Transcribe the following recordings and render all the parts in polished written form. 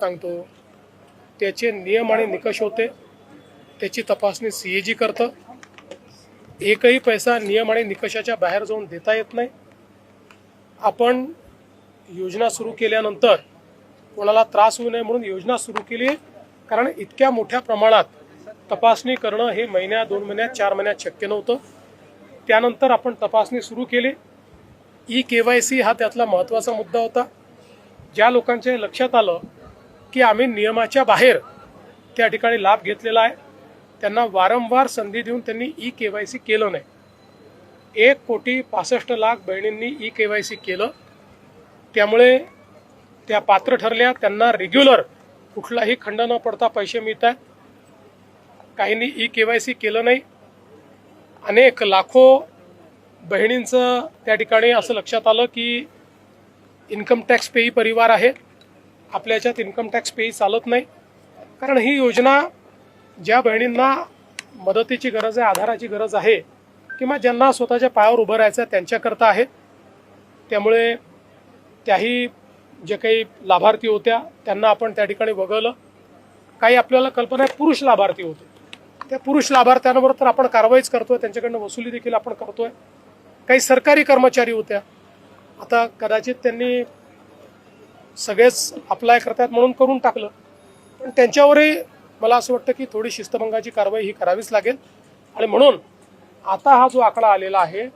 सांगतो त्याचे नियम आणि निकष होते, त्याची तपासणी सीएजी करतं. एकही पैसा नियम आणि निकषाच्या बाहेर जाऊन देता येत नाही. आपण योजना सुरू केल्यानंतर कोणाला त्रास होऊ नये म्हणून योजना सुरू केली, कारण इतक्या मोठ्या प्रमाणात तपासणी करणं हे महिन्यात 2 महिन्यात 4 महिन्यात शक्य नव्हतं. त्यानंतर आपण तपासणी सुरू केली. KYC हा त्यातला महत्त्वाचा मुद्दा होता. ज्या लोकांच्या लक्षात आलं की आम्ही नियमाच्या बाहेर त्या ठिकाणी लाभ घेतलेला आहे, त्यांना वारंवार संधी देऊन त्यांनी KYC केलं नाही. 1,65,00,000 बहिणींनी KYC केलं. त्यामुळे त्या पात्र ठरल्या, त्यांना रेग्युलर कुठलाही खंड न पडता पैसे मिळत आहेत. काहींनी KYC केलं नाही. अनेक लाखो बहिणींचं त्या ठिकाणी असं लक्षात आलं की इन्कम टॅक्स पेई परिवार आहे, आपल्या याच्यात इन्कम टॅक्स पेई चालत नाही. कारण ही योजना ज्या बहिणींना मदतीची गरज आहे, आधाराची गरज आहे, किंवा ज्यांना स्वतःच्या पायावर उभं राहायचं आहे त्यांच्याकरता आहे. त्यामुळे त्याही जे काही लाभार्थी होत्या त्यांना आपण त्या ठिकाणी वगळलं. काही आपल्याला कल्पना आहे पुरुष लाभार्थी होते, त्या पुरुष लाभार्थ्यांवर तर आपण कारवाईच करतोय, त्यांच्याकडनं वसुली देखील आपण करतोय. काही सरकारी कर्मचारी होत्या, आता कदाचित त्यांनी सगळेच अप्लाय करतात म्हणून करून टाकलं, पण त्यांच्यावरही मला असं वाटतं की थोडी शिस्तभंगाची कारवाई ही करावीच लागेल. आणि म्हणून आता हा जो आकडा आलेला आहे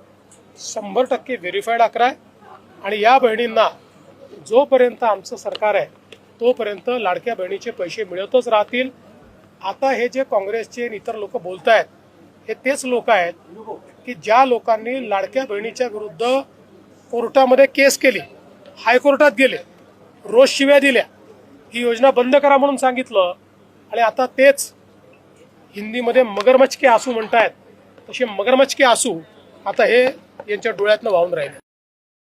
100% व्हेरीफाईड आकडा आहे. आणि या बहिणींना जोपर्यंत आमचं सरकार आहे तोपर्यंत लाडक्या बहिणीचे पैसे मिळतच राहतील. आता हे जे काँग्रेसचे इतर लोक बोलत आहेत हे तेच लोक आहेत की ज्या लोकांनी लाडक्या बहिणीच्या विरुद्ध कोर्टामध्ये केस केली, हायकोर्टात गेले, रोज शिव्या दिल्या, ही योजना बंद करा म्हणून सांगितलं, आणि आता तेच हिंदीमध्ये मगरमच्छ के आंसू म्हणतायत, तसे मगरमच्छ के आंसू आता हे यांच्या डोळ्यातनं वाहून राहिले.